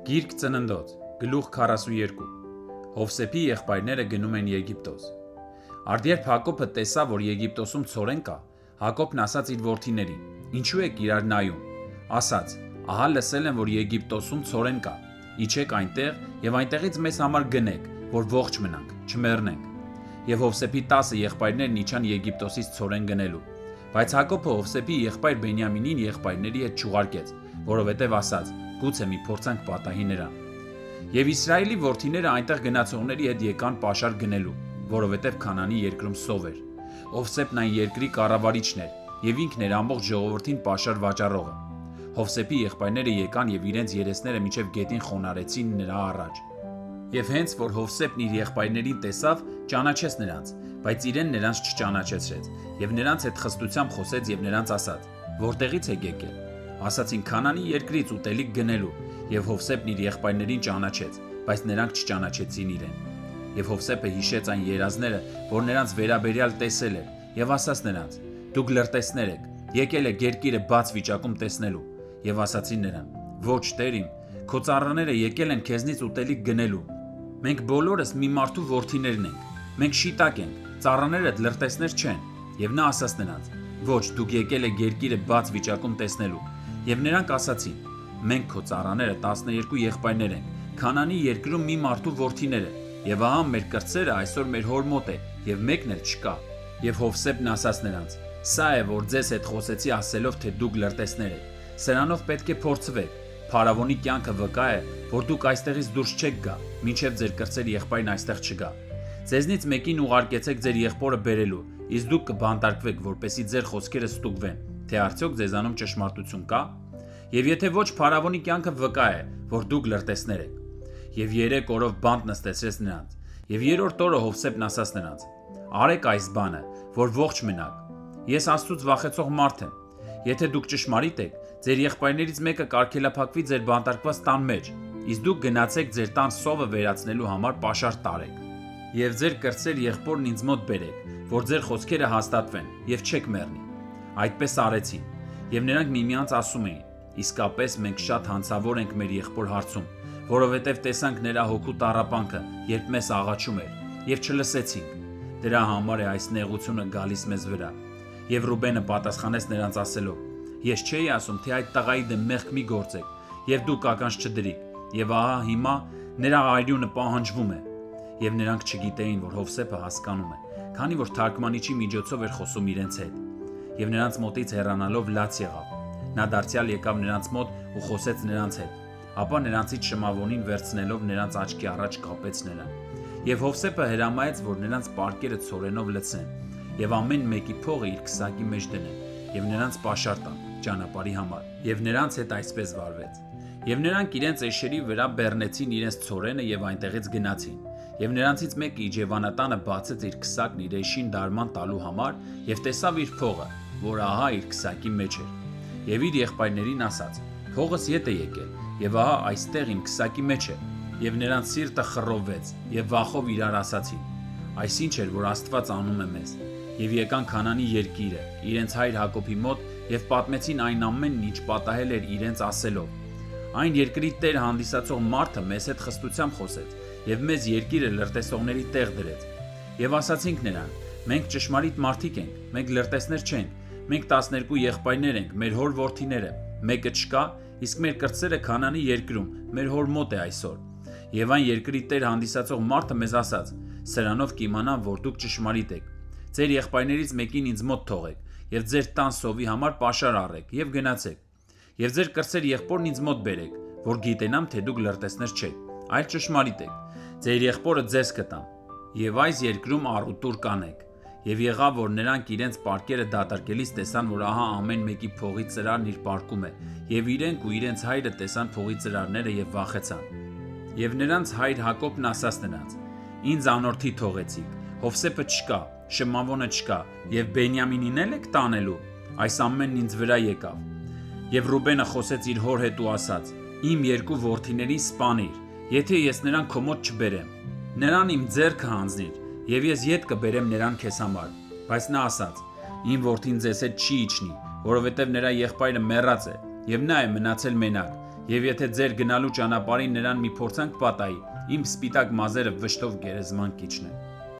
Գիրք ծննդոց, գլուխ 42 Հովսեփի եղբայրները գնում են Եգիպտոս։ Արդյերբ Հակոբը տեսավ, որ Եգիպտոսում ցորեն կա, Հակոբն ասաց իր որդիներին. «Ինչու եք իրար նայում»։ Ասաց. «Ահա լսել եմ, որ Եգիպտոսում ցորեն կա, իջեք այնտեղ եւ այնտեղից մեզ համար գնեք, որ ողջ մնանք, չմեռնենք»։ Եվ Հովսեփի 10 եղբայրներն իջան Եգիպտոսից ցորեն գնելու։ Բայց Հակոբը Հովսեփի եղբայր Բենյամինին եղբայրների հետ չուղարկեց, որովհետև ասաց. «Գուցե մի փորձանք պատահի նրան»։ Եվ Իսրայելի որդիները այնտեղ գնացողների հետ եկան պաշար գնելու, որովհետև Քանանի երկրում սով էր։ Հովսեփն այն երկրի կառավարիչն էր, եւ ինքն էր ամբողջ ժողովրդին պաշար վաճառողը։ Հովսեփի եղբայրները եկան եւ իրենց երեսները մինչև գետին խոնարեցին նրա առաջ։ Եվ հենց որ Հովսեփն իր եղբայրներին տեսավ, ճանաչեց նրանց, բայց իրեն նրանց չճանաչեցրեց, եւ նրանց հետ խստությամբ խոսեց եւ նրանց ասաց. «Որտեղից եք եկել»։ Ասացին Քանանի երկրից ուտելիք գնելու, եւ Հովսեփն իր եղբայրներին ճանաչեց, բայց նրանք չճանաչեցին իրեն։ Եվ Հովսեփը հիշեց այն երազները, որ նրանց վերաբերյալ տեսել էր, եւ ասաց նրանց. «Դուք լրտեսներ եք, եկել եք երկիրը բաց վիճակում տեսնելու»։ Եվ ասացին նրան. «Ոչ, Տեր իմ, քո ծառաները եկել են քեզնից ուտելիք գնելու։ Մենք բոլորս մի մարդու որդիներն ենք, մենք շիտակ ենք, ծառաներդ լրտեսներ չեն»։ Եվ նա ասաց նրանց. «Ոչ, դուք եկել եք երկիրը բաց վիճակում տեսնելու»։ Եվ նրանք ասացին. «Մենք քո ծառաները 12 եղբայրներ ենք, Քանանի երկրում մի մարդու որդիները, եւ ահա մեր կրտսերը այսօր մեր հոր մոտ է, եւ մեկն էլ չկա»։ Եվ Հովսեփն ասաց նրանց. «Սա է, որ ձեզ հետ խոսեցի ասելով, թե դուք լրտեսներ եք։ Սրանով պետք է փորձվեք։ Փարավոնի կյանքը վկա է, որ դուք այստեղից դուրս չեք գա, մինչև ձեր կրտսեր եղբայրն այստեղ չգա։ Ձեզնից մեկին ուղարկեցեք ձեր եղբորը բերելու, իսկ դուք կբանտարկվեք, որպեսզի ձեր խոսքերը ստուգվեն, թե արդյոք ձեզանում ճշմարտություն կա։ Եվ եթե ոչ, փարավոնի կյանքը վկա է, որ դուք լրտեսներ եք»։ Եվ 3 օրով բանտ նստեցրեց նրանց։ Եվ 3-րդ օրը Հովսեփն ասաց նրանց. «Արեք այս բանը, որ ողջ մնաք։ Ես Աստծուց վախեցող մարդ եմ։ Եթե դուք ճշմարիտ եք, ձեր եղբայրներից մեկը կարգելափակվի ձեր բանտարկված տան մեջ, իսկ դուք գնացեք ձեր տան սովը վերացնելու համար պաշար տարեք։ Եվ ձեր կրտսեր եղբորն ինձ մոտ բերեք, որ ձեր խոսքերը հաստատվեն, եւ չեք մեռնի»։ Այդպես արեցին։ Եվ նրանք միմյանց ասում էին. «Իսկապես մենք շատ հանցավոր ենք մեր եղբոր հարցում, որովհետև տեսանք նրա հոգու տառապանքը, երբ մեզ աղաչում էր, եւ չլսեցինք։ Դրա համար է այս նեղությունը գալիս մեզ վրա»։ Եվ Ռուբենը պատասխանեց նրանց ասելով. «Ես չէի ասում, թե այդ տղայի դեմ մեղք մի գործեք, եւ դուք ականջ չդրիք, եւ ահա հիմա նրա արյունը պահանջվում է»։ Եվ նրանք չգիտեին, որ Հովսեփը հասկանում է, քանի որ թարգմանիչի միջոցով էր խոսում իրենց հետ։ Եվ նրանց մոտից հեռանալով լաց եղավ։ Նա դարձյալ եկավ նրանց մոտ ու խոսեց նրանց հետ, ապա նրանցից շմավոնին վերցնելով նրանց աչքի առաջ կապեց նրան։ Եվ Հովսեփը հրամայեց, որ նրանց պարկերը ցորենով լցնեն, եւ ամեն մեկի փողը իր քսակի մեջ դնեն, եւ նրանց պաշար տան ճանապարհի համար։ Եվ նրանց հետ այսպես վարվեց։ Եվ նրանք իրենց էշերի վրա բեռնեցին իրենց ցորենը եւ այնտեղից գնացին։ Եվ նրանցից մեկը իջևանատանը բացեց իր քսակն իր էշին դարման տալու համար եւ տեսավ իր փողը, որ ահա իր քսակի մեջ էր։ Եվ իր եղբայրներին ասաց. «Փողս ետ է եկել, եւ ահա այստեղ իմ քսակի մեջ է»։ Եվ նրանց սիրտը խռովվեց եւ վախով իրար ասացին. «Այսինչ էր, որ Աստված անում է մեզ»։ Եվ եկան Քանանի երկիրը, իրենց հայր Հակոբի մոտ եւ պատմեցին այն ամենն, ինչ պատահել էր իրենց ասելով. «Այն երկրի տեր հանդիսացող մարդը մեզ հետ խստությամբ խոսեց եւ մեզ երկիրը լրտեսողների տեղ դրեց»։ Եվ ասացինք նրան. «Մենք ճշմարիտ մարդիկ ենք, մենք լրտեսներ չենք, մենք 12 եղբայրներ ենք, մեր հոր որդիները, մեկը չկա, իսկ մեր կրտսերը Քանանի երկրում, մեր հոր մոտ է այսօր»։ Եվ այն երկրի տեր հանդիսացող մարդը մեզ ասաց. «Սրանով կիմանամ, որ դուք ճշմարիտ եք։ Ձեր եղբայրներից մեկին ինձ մոտ թողեք, եւ ձեր տան սովի համար պաշար առեք եւ գնացեք։ Եվ ձեր կրտսեր եղբորն ինձ մոտ բերեք, որ գիտենամ, թե դուք լրտեսներ չեք, այլ ճշմարիտ եք։ Ձեր եղբորը ձեզ կտամ, եւ այս երկրում առուտուր կանեք»։ Եվ եղավ, որ նրանք իրենց պարկերը դատարկելիս տեսան, որ ահա ամեն մեկի փողի ծրարն իր պարկում է, եւ իրենք ու իրենց հայրը տեսան փողի ծրարները եւ վախեցան։ Եվ նրանց հայր Հակոբն ասաց նրանց. «Ինձ անորդի թողեցիք, Հովսեփը չկա, Շմավոնը չկա, եւ Բենյամինին էլ եք տանելու։ Այս ամենն ինձ վրա եկավ»։ Եվ Ռուբենը խոսեց իր հոր հետ ու ասաց. «Իմ երկու որդիներին սպանիր, եթե ես նրան քո մոտ չբերեմ։ Նրան իմ ձեռքը հանձնիր, եւ ես ետ կբերեմ նրան քեզ համար»։ Բայց նա ասաց. «Իմ որդին ձեզ հետ չի իջնի, որովհետև նրա եղբայրը մեռած է, եւ նա է մնացել մենակ, Եվ եթե ձեր գնալու ճանապարհին նրան մի փորձանք պատահի, իմ սպիտակ մազերը վշտով գերեզման կիջնեն»։